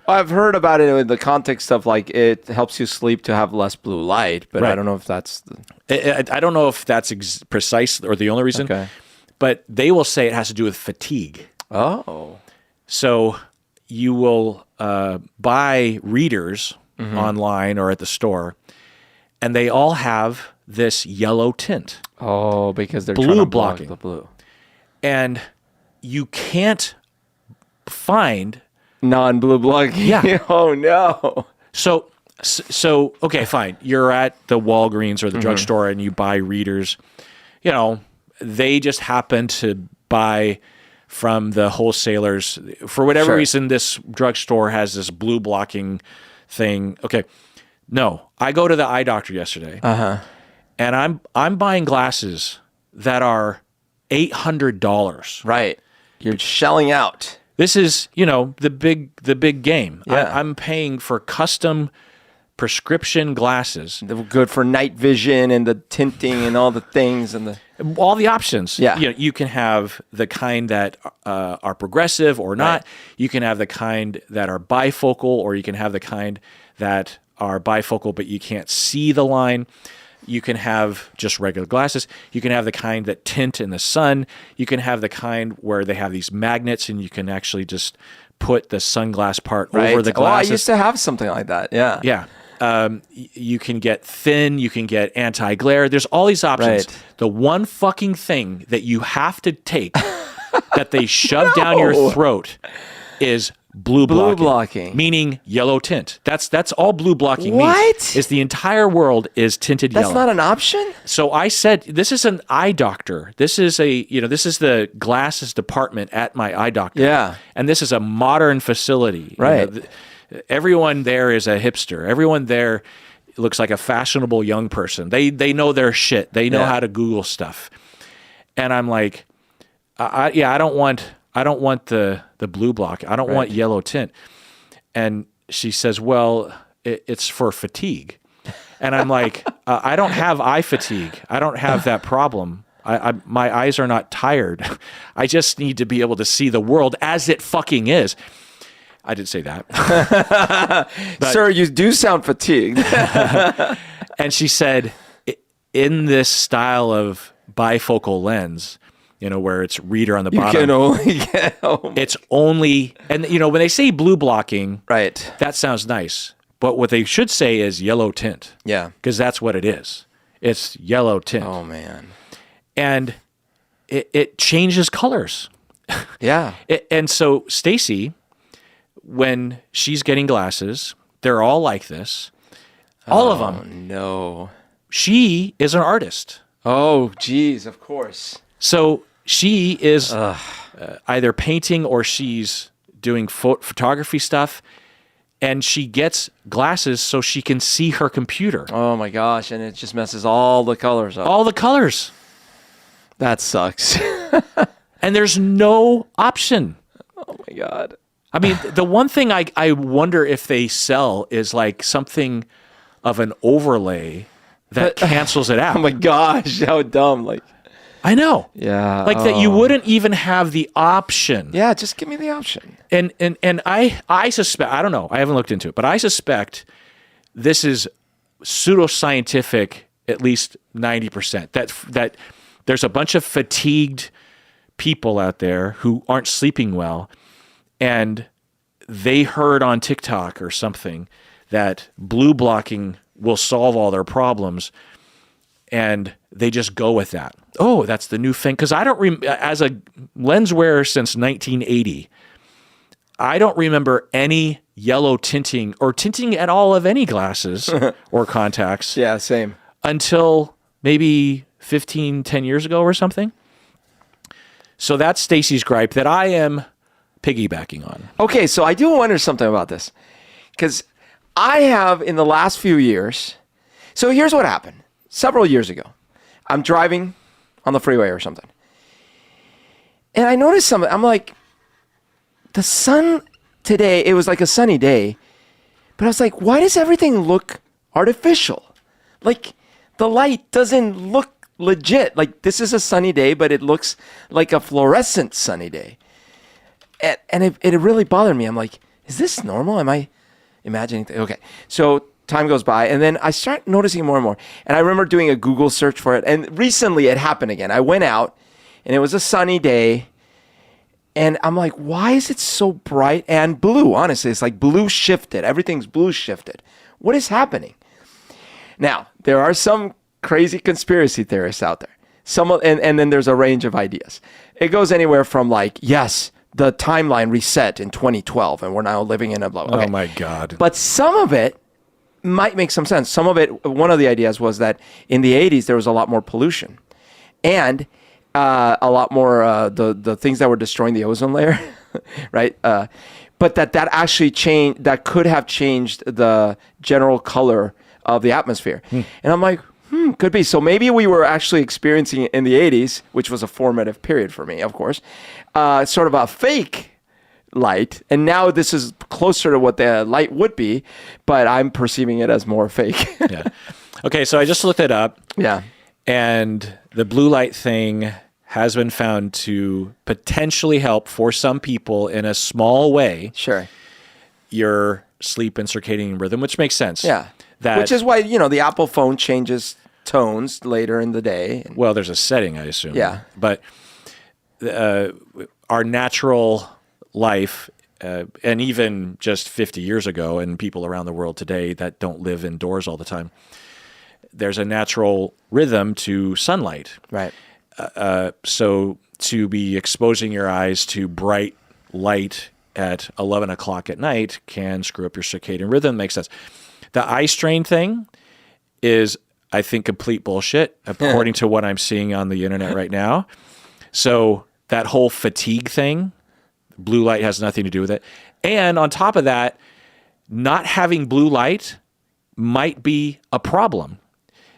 I've heard about it in the context of like it helps you sleep to have less blue light, but Right. I don't know if that's the... I don't know if that's precise or the only reason, Okay. but they will say it has to do with fatigue. Oh. So you will buy readers online or at the store, and they all have this yellow tint. Oh, because they're Blue trying to block blocking. the blue. And you can't find... Non-blue blocking. Yeah. Oh, no. So okay, fine. You're at the Walgreens or the drugstore and you buy readers. They just happen to buy from the wholesalers. For whatever Sure. reason, this drugstore has this blue blocking thing. Okay. No, I go to the eye doctor yesterday and I'm buying glasses that are $800. Right. You're shelling out. This is, the big game. Yeah. I'm paying for custom prescription glasses. They're good for night vision and the tinting and all the things and the... All the options. Yeah. You can have the kind that are progressive or not. Right. You can have the kind that are bifocal, or you can have the kind that are bifocal but you can't see the line. You can have just regular glasses. You can have the kind that tint in the sun. You can have the kind where they have these magnets and you can actually just put the sunglass part over the glasses. Oh, I used to have something like that. Yeah. Yeah. You can get thin. You can get anti-glare. There's all these options. Right. The one fucking thing that you have to take that they shove down your throat is blue blocking. Meaning yellow tint. That's all blue blocking What? means. Is the entire world is tinted That's yellow. not an option? So I said, this is an eye doctor. This is this is the glasses department at my eye doctor. Yeah. And this is a modern facility. Right. Everyone there is a hipster. Everyone there looks like a fashionable young person. They know their shit. They know Yeah. how to Google stuff. And I'm like, I don't want the blue block. I don't want yellow tint. And she says, well, it's for fatigue. And I'm like, I don't have eye fatigue. I don't have that problem. My eyes are not tired. I just need to be able to see the world as it fucking is. I did say that. Sir, you do sound fatigued. And she said, in this style of bifocal lens, where it's reader on the You bottom, can only get home. it's only, and when they say blue blocking, Right. that sounds nice. But what they should say is yellow tint. Yeah. Because that's what it is. It's yellow tint. Oh, man. And it changes colors. Yeah. And so Stacy, when she's getting glasses, they're all like this. All of them. Oh, no. She is an artist. Oh, geez, of course. So she is either painting or she's doing photography stuff. And she gets glasses so she can see her computer. Oh, my gosh. And it just messes all the colors up. All the colors. That sucks. And there's no option. Oh, my God. I mean, the one thing I wonder if they sell is like something of an overlay that cancels it out. Oh, my gosh. How dumb. Like, I know. yeah. Like that you wouldn't even have the option. Yeah, just give me the option. And I suspect, I don't know, I haven't looked into it, but I suspect this is pseudoscientific, at least 90%. That there's a bunch of fatigued people out there who aren't sleeping well, and they heard on TikTok or something that blue blocking will solve all their problems, and they just go with that. oh, that's the new thing. Because I don't as a lens wearer since 1980, I don't remember any yellow tinting or tinting at all of any glasses or contacts. Yeah, same. Until maybe 10 years ago or something. So that's Stacy's gripe that I am piggybacking on. Okay, so I do wonder something about this. Because I have, in the last few years, so here's what happened. Several years ago, I'm driving on the freeway or something. And I noticed something. I'm like, the sun today, it was like a sunny day. But I was like, why does everything look artificial? Like, the light doesn't look legit. Like, this is a sunny day, but it looks like a fluorescent sunny day. And it really bothered me. I'm like, is this normal? Am I imagining? Okay. So time goes by, and then I start noticing more and more. And I remember doing a Google search for it. And recently it happened again. I went out, and it was a sunny day. And I'm like, why is it so bright and blue? Honestly, it's like blue shifted. Everything's blue shifted. What is happening? Now, there are some crazy conspiracy theorists out there. And then there's a range of ideas. It goes anywhere from like, yes, the timeline reset in 2012 and we're now living in a blah. Okay. Oh my God. But some of it might make some sense. Some of it, one of the ideas was that in the 80s, there was a lot more pollution and a lot more the things that were destroying the ozone layer, right? But that actually changed, that could have changed the general color of the atmosphere. And I'm like, could be. So maybe we were actually experiencing it in the 80s, which was a formative period for me, of course, sort of a fake light. And now this is closer to what the light would be, but I'm perceiving it as more fake. Yeah. Okay, so I just looked it up. Yeah. And the blue light thing has been found to potentially help for some people in a small way. Sure. Your sleep and circadian rhythm, which makes sense. Yeah. Which is why, the Apple phone changes tones later in the day. Well, there's a setting, I assume. Yeah. But our natural life, and even just 50 years ago, and people around the world today that don't live indoors all the time, there's a natural rhythm to sunlight. Right. So to be exposing your eyes to bright light at 11 o'clock at night can screw up your circadian rhythm. Makes sense. The eye strain thing is, I think, complete bullshit, according to what I'm seeing on the internet right now. So that whole fatigue thing, blue light has nothing to do with it. And on top of that, not having blue light might be a problem.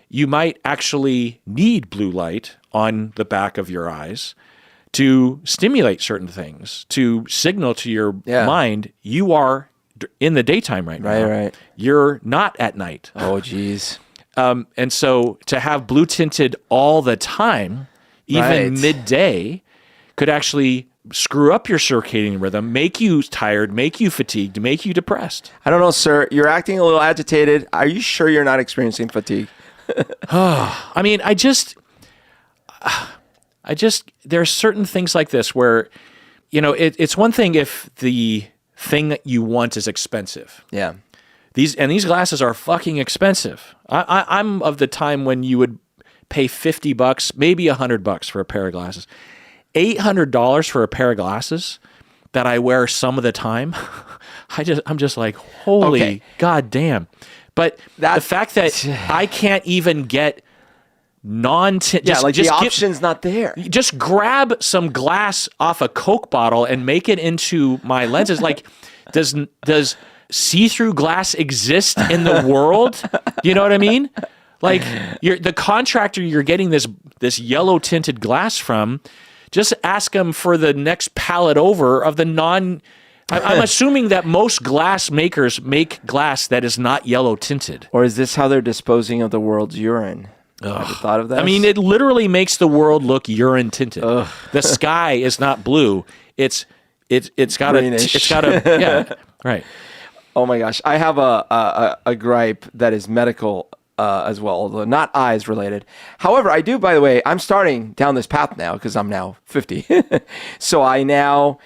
You might actually need blue light on the back of your eyes to stimulate certain things, to signal to your mind, you are in the daytime right now. Right. You're not at night. Oh, geez. And so to have blue tinted all the time, even midday, could actually screw up your circadian rhythm, make you tired, make you fatigued, make you depressed. I don't know, sir. You're acting a little agitated. Are you sure you're not experiencing fatigue? I mean, I just, there are certain things like this where, it's one thing if the thing that you want is expensive. Yeah. These glasses are fucking expensive. I'm of the time when you would pay $50, maybe $100 for a pair of glasses. $800 for a pair of glasses that I wear some of the time. I'm just like, holy goddamn. But the fact that I can't even get non-tint, the option's not there. Just grab some glass off a Coke bottle and make it into my lenses. Like, does see-through glass exist in the world? You know what I mean? Like, the contractor you're getting this yellow tinted glass from, just ask them for the next pallet over of the non. I'm assuming that most glass makers make glass that is not yellow tinted. Or is this how they're disposing of the world's urine? Have you thought of that? I mean, it literally makes the world look urine tinted. The sky is not blue. It's got a right. Oh my gosh, I have a gripe that is medical as well, although not eyes related. However, I do. By the way, I'm starting down this path now because I'm now 50, so I now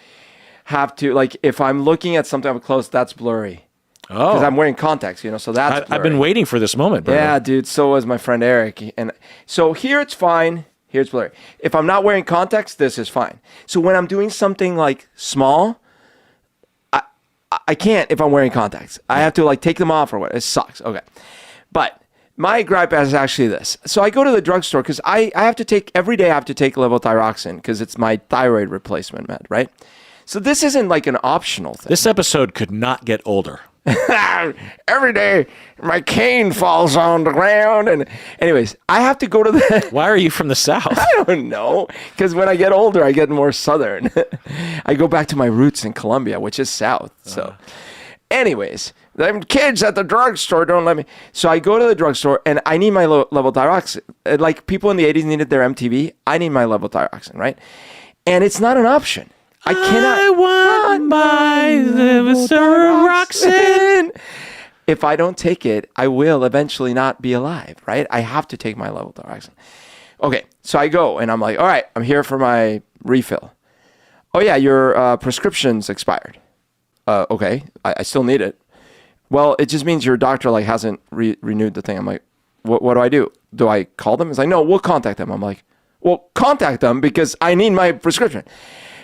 have to, like, if I'm looking at something up close, that's blurry. Oh, because I'm wearing contacts, so that's blurry. I've been waiting for this moment, bro. Yeah, dude. So was my friend Eric, and so here it's fine. Here's blurry. If I'm not wearing contacts, this is fine. So when I'm doing something like small, I can't if I'm wearing contacts. I have to like take them off or what. It sucks. Okay. But my gripe is actually this. So I go to the drugstore because I have to take, every day I have to take levothyroxine because it's my thyroid replacement med, right? So this isn't like an optional thing. This episode could not get older. Every day my cane falls on the ground. And anyways, I have to go to the... Why are you from the South? I don't know. Because when I get older, I get more Southern. I go back to my roots in Colombia, which is South. So anyways, them kids at the drugstore don't let me. So I go to the drugstore and I need my levothyroxine. Like people in the 80s needed their MTV. I need my levothyroxine, right? And it's not an option. I cannot. I want my levothyroxine. If I don't take it, I will eventually not be alive, right? I have to take my levothyroxine. Okay, so I go and I'm like, all right, I'm here for my refill. Oh yeah, your prescription's expired. Okay, I still need it. Well, it just means your doctor like hasn't renewed the thing. I'm like, what do I do? Do I call them? It's like, no, we'll contact them. I'm like, well, contact them because I need my prescription.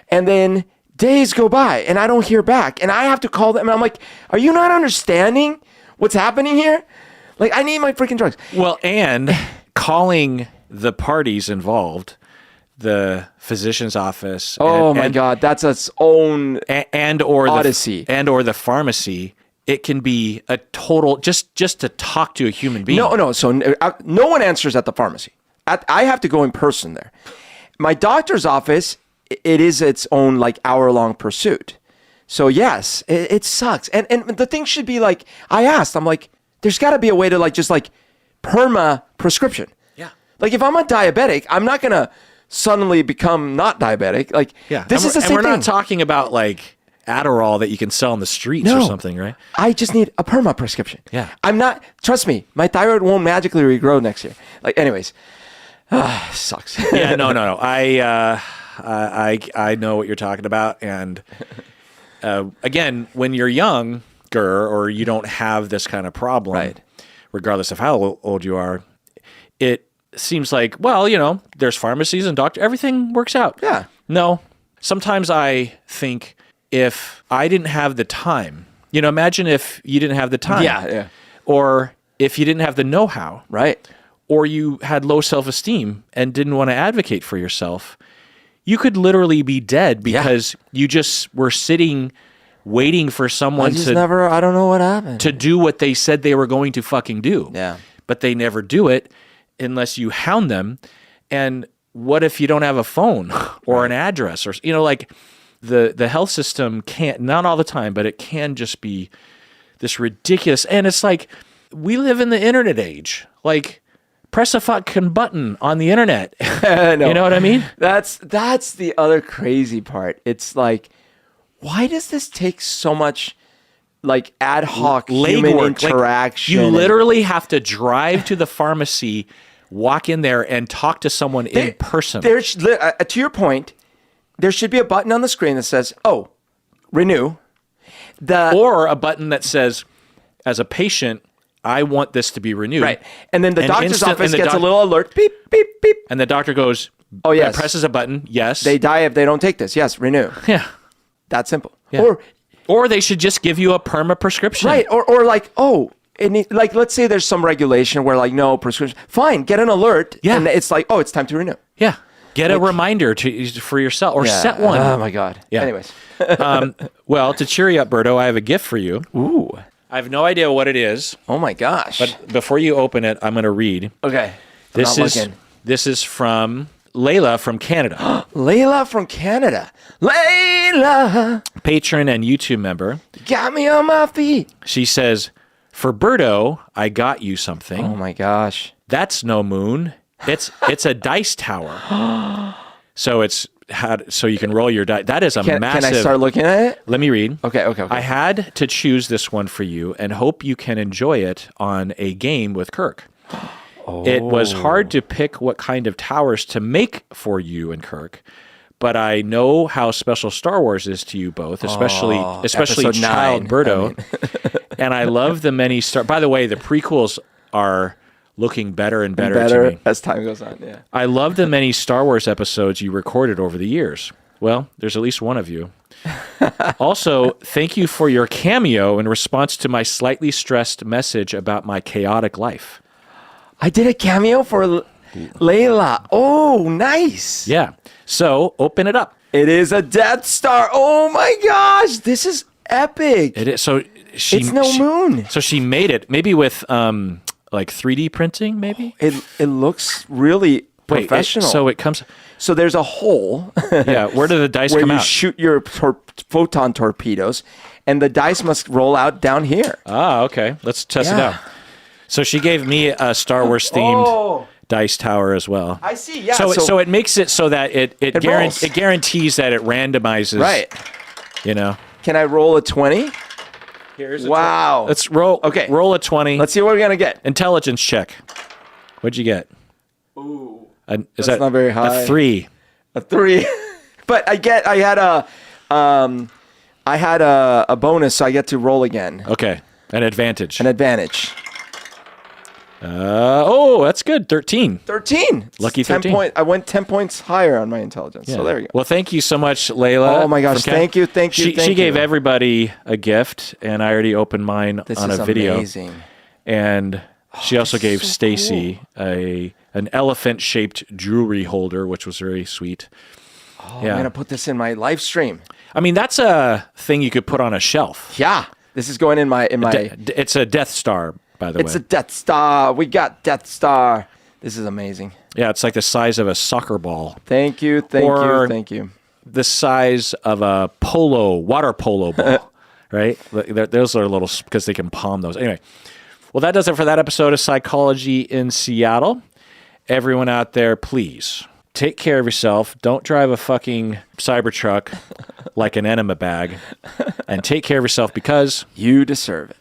And then days go by and I don't hear back. And I have to call them. And I'm like, are you not understanding what's happening here? Like, I need my freaking drugs. Well, and calling the parties involved, the physician's office. Oh, my God. That's its own or odyssey. Or the pharmacy. It can be a total, just to talk to a human being. No. So no one answers at the pharmacy. I have to go in person there. My doctor's office, it is its own like hour-long pursuit. So yes, it sucks. And the thing should be like, I'm like, there's got to be a way to like just like perma prescription. Yeah. Like if I'm a diabetic, I'm not going to suddenly become not diabetic. Like this is the same thing. And we're not talking about like Adderall that you can sell on the streets or something, right? I just need a perma prescription. Yeah. I'm not, trust me, my thyroid won't magically regrow next year. Like anyways, sucks. Yeah, no. I know what you're talking about. And again, when you're younger or you don't have this kind of problem, right, regardless of how old you are, it seems like, well, there's pharmacies and doctors, everything works out. Yeah. No. Sometimes I think if I didn't have the time, imagine if you didn't have the time. Yeah. Or if you didn't have the know-how. Right. Or you had low self-esteem and didn't want to advocate for yourself, you could literally be dead because you just were sitting waiting for someone I don't know what happened. To do what they said they were going to fucking do. Yeah. But they never do it unless you hound them. And what if you don't have a phone or an address or, like the health system can't, not all the time, but it can just be this ridiculous. And it's like, we live in the internet age. Like, press a fucking button on the internet. No. You know what I mean? That's the other crazy part. It's like, why does this take so much like ad hoc human interaction? Like, you literally have to drive to the pharmacy, walk in there, and talk to someone in person. To your point, there should be a button on the screen that says, "Oh, renew." Or a button that says, "As a patient, I want this to be renewed." Right. And then the doctor's office gets a little alert. Beep, beep, beep. And the doctor goes, "Oh, yes." Presses a button. Yes. They die if they don't take this. Yes, renew. Yeah. That simple. Yeah. Or they should just give you a perma prescription. Right. Or like, like let's say there's some regulation where like no prescription. Fine, get an alert. Yeah. And it's like, it's time to renew. Yeah. Get a reminder for yourself or set one. Oh my God. Yeah. Anyways. Well, to cheer you up, Berto, I have a gift for you. Ooh. I have no idea what it is. Oh my gosh. But before you open it, I'm going to read. Okay. This is from Layla from Canada. Layla from Canada. Layla. Patron and YouTube member. Got me on my feet. She says, "For Berto, I got you something." Oh my gosh. That's no moon. It's a dice tower. So so you can roll your dice. That is massive. Can I start looking at it? Let me read. Okay. I had to choose this one for you and hope you can enjoy it on a game with Kirk. It was hard to pick what kind of towers to make for you and Kirk, but I know how special Star Wars is to you both, especially child 9, Berto. And I love the many By the way, the prequels are looking better and better to me. As time goes on. Yeah. I love the many Star Wars episodes you recorded over the years. Well, there's at least one of you. Also, thank you for your cameo in response to my slightly stressed message about my chaotic life. I did a cameo for Layla. Oh, nice. Yeah. So open it up. It is a Death Star. Oh my gosh, this is epic. It is. So it's no moon. So she made it maybe with like 3D printing, maybe. It looks really professional. So it comes. So there's a hole. Yeah. Where do the dice where come you out? shoot your photon torpedoes, and the dice must roll out down here. Ah, okay. Let's test it out. So she gave me a Star Wars themed dice tower as well. I see. Yeah. So it makes it so that it rolls. it guarantees that it randomizes. Right. You know. Can I roll a 20? Here's wow. Let's roll. Okay. Roll a 20. Let's see what we're gonna get. Intelligence check. What'd you get? Ooh. Is That's not very high. A 3. A 3. But I had a bonus, so I get to roll again. Okay. An advantage. An advantage. That's good. 13. 13. Lucky 13. I went 10 points higher on my intelligence. Yeah. So there you go. Well, thank you so much, Layla. Oh my gosh. Thank you. She gave everybody a gift, and I already opened mine on a video. Amazing. And she also gave Stacy an elephant-shaped jewelry holder, which was very sweet. Oh, I'm going to put this in my live stream. I mean, that's a thing you could put on a shelf. Yeah. This is going in my... It's a Death Star, by the way. It's a Death Star. We got Death Star. This is amazing. Yeah, it's like the size of a soccer ball. Thank you. Thank you. The size of a water polo ball, right? Those are little, because they can palm those. Anyway, well, that does it for that episode of Psychology in Seattle. Everyone out there, please take care of yourself. Don't drive a fucking Cybertruck like an enema bag. And take care of yourself because you deserve it.